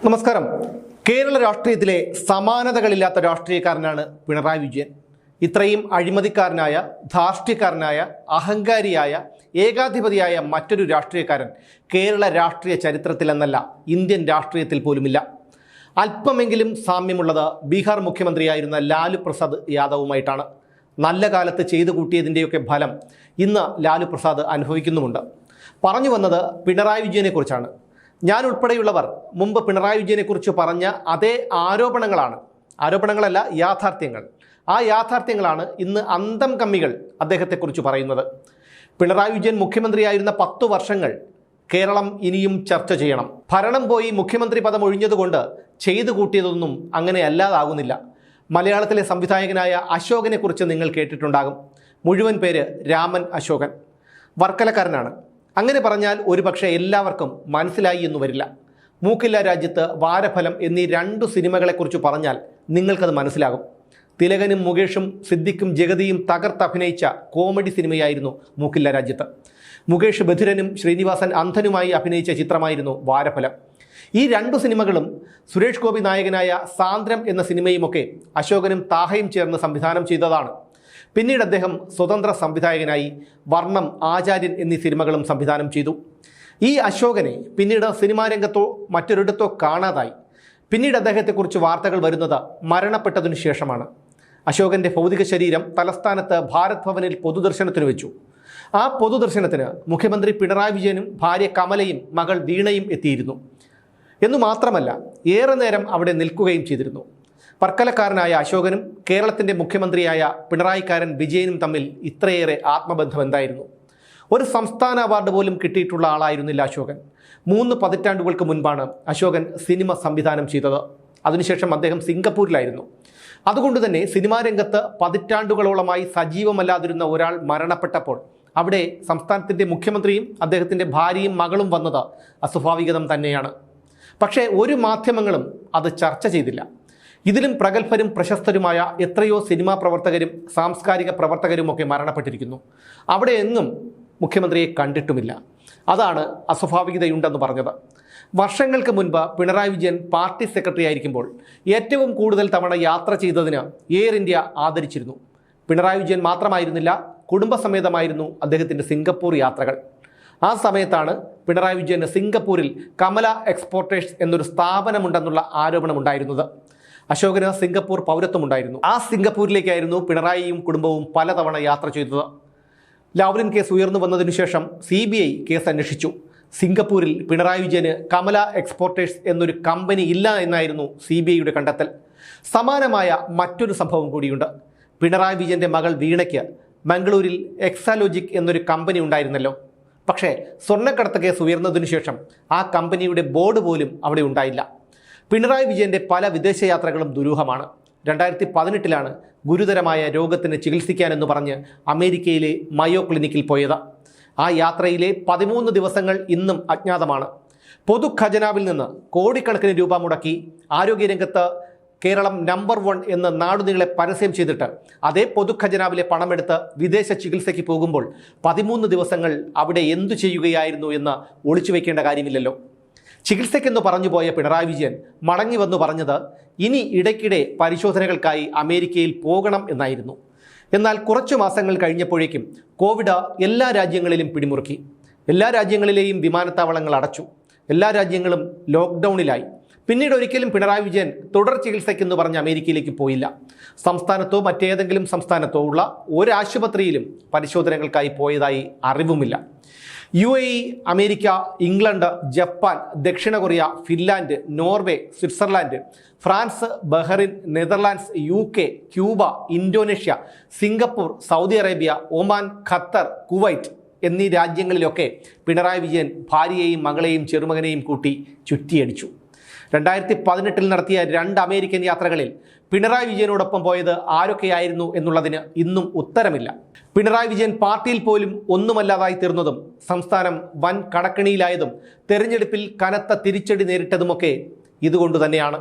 നമസ്കാരം. കേരള രാഷ്ട്രീയത്തിലെ സമാനതകളില്ലാത്ത രാഷ്ട്രീയക്കാരനാണ് പിണറായി വിജയൻ. ഇത്രയും അഴിമതിക്കാരനായ, ധാർഷ്ട്യക്കാരനായ, അഹങ്കാരിയായ, ഏകാധിപതിയായ മറ്റൊരു രാഷ്ട്രീയക്കാരൻ കേരള രാഷ്ട്രീയ ചരിത്രത്തിലെന്നല്ല ഇന്ത്യൻ രാഷ്ട്രീയത്തിൽ പോലുമില്ല. അല്പമെങ്കിലും സാമ്യമുള്ളത് ബീഹാർ മുഖ്യമന്ത്രിയായിരുന്ന ലാലു പ്രസാദ് യാദവുമായിട്ടാണ്. നല്ല കാലത്ത് ചെയ്തു കൂട്ടിയതിൻ്റെയൊക്കെ ഫലം ഇന്ന് ലാലു പ്രസാദ് അനുഭവിക്കുന്നുമുണ്ട്. പറഞ്ഞു വന്നത് പിണറായി വിജയനെക്കുറിച്ചാണ്. ഞാൻ ഉൾപ്പെടെയുള്ളവർ മുമ്പ് പിണറായി വിജയനെക്കുറിച്ച് പറഞ്ഞ അതേ ആരോപണങ്ങളല്ല, യാഥാർത്ഥ്യങ്ങൾ. ആ യാഥാർത്ഥ്യങ്ങളാണ് ഇന്ന് അന്തം കമ്മികൾ അദ്ദേഹത്തെക്കുറിച്ച് പറയുന്നത്. പിണറായി വിജയൻ മുഖ്യമന്ത്രിയായിരുന്ന 10 വർഷങ്ങൾ കേരളം ഇനിയും ചർച്ച ചെയ്യണം. ഭരണം പോയി മുഖ്യമന്ത്രി പദം ഒഴിഞ്ഞതുകൊണ്ട് ചെയ്തു കൂട്ടിയതൊന്നും അങ്ങനെ അല്ലാതാകുന്നില്ല. മലയാളത്തിലെ സംവിധായകനായ അശോകനെക്കുറിച്ച് നിങ്ങൾ കേട്ടിട്ടുണ്ടാകും. മുഴുവൻ പേര് രാമൻ അശോകൻ. വർക്കലക്കാരനാണ്. അങ്ങനെ പറഞ്ഞാൽ ഒരുപക്ഷെ എല്ലാവർക്കും മനസ്സിലായി എന്ന് വരില്ല. മൂക്കില്ല രാജ്യത്ത്, വാരഫലം എന്നീ 2 സിനിമകളെക്കുറിച്ച് പറഞ്ഞാൽ നിങ്ങൾക്കത് മനസ്സിലാകും. തിലകനും മുകേഷും സിദ്ദിഖും ജഗതിയും തകർത്തഭിനയിച്ച കോമഡി സിനിമയായിരുന്നു മൂക്കില്ല രാജ്യത്ത്. മുകേഷ് ബധിരനും ശ്രീനിവാസൻ അന്ധനുമായി അഭിനയിച്ച ചിത്രമായിരുന്നു വാരഫലം. ഈ 2 സിനിമകളും സുരേഷ് ഗോപി നായകനായ സാന്ദ്രം എന്ന സിനിമയുമൊക്കെ അശോകനും താഹയും ചേർന്ന് സംവിധാനം ചെയ്തതാണ്. പിന്നീട് അദ്ദേഹം സ്വതന്ത്ര സംവിധായകനായി വർണ്ണം, ആചാര്യൻ എന്നീ സിനിമകളും സംവിധാനം ചെയ്തു. ഈ അശോകനെ പിന്നീട് സിനിമാ രംഗത്തോ മറ്റൊരിടത്തോ കാണാതായി. പിന്നീട് അദ്ദേഹത്തെക്കുറിച്ച് വാർത്തകൾ വരുന്നത് മരണപ്പെട്ടതിനു ശേഷമാണ്. അശോകൻ്റെ ഭൗതിക ശരീരം തലസ്ഥാനത്ത് ഭാരത് ഭവനിൽ പൊതുദർശനത്തിന് വെച്ചു. ആ പൊതുദർശനത്തിന് മുഖ്യമന്ത്രി പിണറായി വിജയനും ഭാര്യ കമലയും മകൾ വീണയും എത്തിയിരുന്നു. എന്നു മാത്രമല്ല, ഏറെ നേരം അവിടെ നിൽക്കുകയും ചെയ്തിരുന്നു. വർക്കലക്കാരനായ അശോകനും കേരളത്തിൻ്റെ മുഖ്യമന്ത്രിയായ പിണറായിക്കാരൻ വിജയനും തമ്മിൽ ഇത്രയേറെ ആത്മബന്ധം എന്തായിരുന്നു? ഒരു സംസ്ഥാന അവാർഡ് പോലും കിട്ടിയിട്ടുള്ള ആളായിരുന്നില്ല അശോകൻ. 3 പതിറ്റാണ്ടുകൾക്ക് മുൻപാണ് അശോകൻ സിനിമ സംവിധാനം ചെയ്തത്. അതിനുശേഷം അദ്ദേഹം സിംഗപ്പൂരിലായിരുന്നു. അതുകൊണ്ട് തന്നെ സിനിമാ രംഗത്ത് പതിറ്റാണ്ടുകളോളമായി സജീവമല്ലാതിരുന്ന ഒരാൾ മരണപ്പെട്ടപ്പോൾ അവിടെ സംസ്ഥാനത്തിൻ്റെ മുഖ്യമന്ത്രിയും അദ്ദേഹത്തിൻ്റെ ഭാര്യയും മകളും വന്നത് അസ്വാഭാവികം തന്നെയാണ്. പക്ഷേ ഒരു മാധ്യമങ്ങളും അത് ചർച്ച ചെയ്തില്ല. ഇതിലും പ്രഗത്ഭരും പ്രശസ്തരുമായ എത്രയോ സിനിമാ പ്രവർത്തകരും സാംസ്കാരിക പ്രവർത്തകരുമൊക്കെ മരണപ്പെട്ടിരിക്കുന്നു. അവിടെ എങ്ങും മുഖ്യമന്ത്രിയെ കണ്ടിട്ടുമില്ല. അതാണ് അസ്വാഭാവികതയുണ്ടെന്ന് പറഞ്ഞത്. വർഷങ്ങൾക്ക് മുൻപ് പിണറായി വിജയൻ പാർട്ടി സെക്രട്ടറി ആയിരിക്കുമ്പോൾ ഏറ്റവും കൂടുതൽ തവണ യാത്ര ചെയ്തതിന് എയർ ഇന്ത്യ ആദരിച്ചിരുന്നു. പിണറായി വിജയൻ മാത്രമായിരുന്നില്ല, കുടുംബസമേതമായിരുന്നു അദ്ദേഹത്തിൻ്റെ സിംഗപ്പൂർ യാത്രകൾ. ആ സമയത്താണ് പിണറായി വിജയന് സിംഗപ്പൂരിൽ കമല എക്സ്പോർട്ടേഴ്സ് എന്നൊരു സ്ഥാപനമുണ്ടെന്നുള്ള ആരോപണമുണ്ടായിരുന്നത്. അശോകന് സിംഗപ്പൂർ പൗരത്വമുണ്ടായിരുന്നു. ആ സിംഗപ്പൂരിലേക്കായിരുന്നു പിണറായിയും കുടുംബവും പലതവണ യാത്ര ചെയ്തത്. ലാവ്ലിൻ കേസ് ഉയർന്നു വന്നതിനു ശേഷം CBI കേസ് അന്വേഷിച്ചു. സിംഗപ്പൂരിൽ പിണറായി വിജയന് കമല എക്സ്പോർട്ടേഴ്സ് എന്നൊരു കമ്പനി ഇല്ല എന്നായിരുന്നു CBIയുടെ കണ്ടെത്തൽ. സമാനമായ മറ്റൊരു സംഭവം കൂടിയുണ്ട്. പിണറായി വിജയൻ്റെ മകൾ വീണയ്ക്ക് മംഗളൂരിൽ എക്സാലോജിക് എന്നൊരു കമ്പനി ഉണ്ടായിരുന്നല്ലോ. പക്ഷേ സ്വർണ്ണക്കടത്ത് കേസ് ഉയർന്നതിനു ശേഷം ആ കമ്പനിയുടെ ബോർഡ് പോലും അവിടെ ഉണ്ടായില്ല. പിണറായി വിജയൻ്റെ പല വിദേശയാത്രകളും ദുരൂഹമാണ്. 2018 ഗുരുതരമായ രോഗത്തിന് ചികിത്സിക്കാനെന്ന് പറഞ്ഞ് അമേരിക്കയിലെ മയോ ക്ലിനിക്കിൽ പോയത്. ആ യാത്രയിലെ 13 ദിവസങ്ങൾ ഇന്നും അജ്ഞാതമാണ്. പൊതു ഖജനാവിൽ നിന്ന് കോടിക്കണക്കിന് രൂപ മുടക്കി ആരോഗ്യരംഗത്ത് കേരളം നമ്പർ 1 എന്ന് നാടുനീളെ പരസ്യം ചെയ്തിട്ട് അതേ പൊതു ഖജനാവിലെ പണമെടുത്ത് വിദേശ ചികിത്സയ്ക്ക് പോകുമ്പോൾ 13 ദിവസങ്ങൾ അവിടെ എന്തു ചെയ്യുകയായിരുന്നു എന്ന് ഒളിച്ചു വയ്ക്കേണ്ട കാര്യമില്ലല്ലോ. ചികിത്സയ്ക്കെന്ന് പറഞ്ഞുപോയ പിണറായി വിജയൻ മടങ്ങി വന്നു പറഞ്ഞത് ഇനി ഇടയ്ക്കിടെ പരിശോധനകൾക്കായി അമേരിക്കയിൽ പോകണം എന്നായിരുന്നു. എന്നാൽ കുറച്ചു മാസങ്ങൾ കഴിഞ്ഞപ്പോഴേക്കും കോവിഡ് എല്ലാ രാജ്യങ്ങളിലും പിടിമുറുക്കി. എല്ലാ രാജ്യങ്ങളിലെയും വിമാനത്താവളങ്ങൾ അടച്ചു. എല്ലാ രാജ്യങ്ങളും ലോക്ക്ഡൗണിലായി. പിന്നീട് ഒരിക്കലും പിണറായി വിജയൻ തുടർ ചികിത്സയ്ക്കെന്ന് പറഞ്ഞ് അമേരിക്കയിലേക്ക് പോയില്ല. സംസ്ഥാനത്തോ മറ്റേതെങ്കിലും സംസ്ഥാനത്തോ ഉള്ള ഒരു ആശുപത്രിയിലും പരിശോധനകൾക്കായി പോയതായി അറിവുമില്ല. UAE, അമേരിക്ക, ഇംഗ്ലണ്ട്, ജപ്പാൻ, ദക്ഷിണ Korea, Finland, Norway, Switzerland, France, Bahrain, Netherlands, UK, Cuba, Indonesia, Singapore, Saudi Arabia, Oman, Qatar, Kuwait എന്നീ രാജ്യങ്ങളിലൊക്കെ പിണറായി വിജയൻ ഭാര്യയെയും മകളെയും ചെറുമകനെയും കൂട്ടി ചുറ്റിയടിച്ചു. 2018 നടത്തിയ 2 അമേരിക്കൻ യാത്രകളിൽ പിണറായി വിജയനോടൊപ്പം പോയത് ആരൊക്കെയായിരുന്നു എന്നുള്ളതിന് ഇന്നും ഉത്തരമില്ല. പിണറായി വിജയൻ പാർട്ടിയിൽ പോലും ഒന്നുമല്ലാതായി തീർന്നതും സംസ്ഥാനം വൻ കടക്കണിയിലായതും തെരഞ്ഞെടുപ്പിൽ കനത്ത തിരിച്ചടി നേരിട്ടതുമൊക്കെ ഇതുകൊണ്ട് തന്നെയാണ്.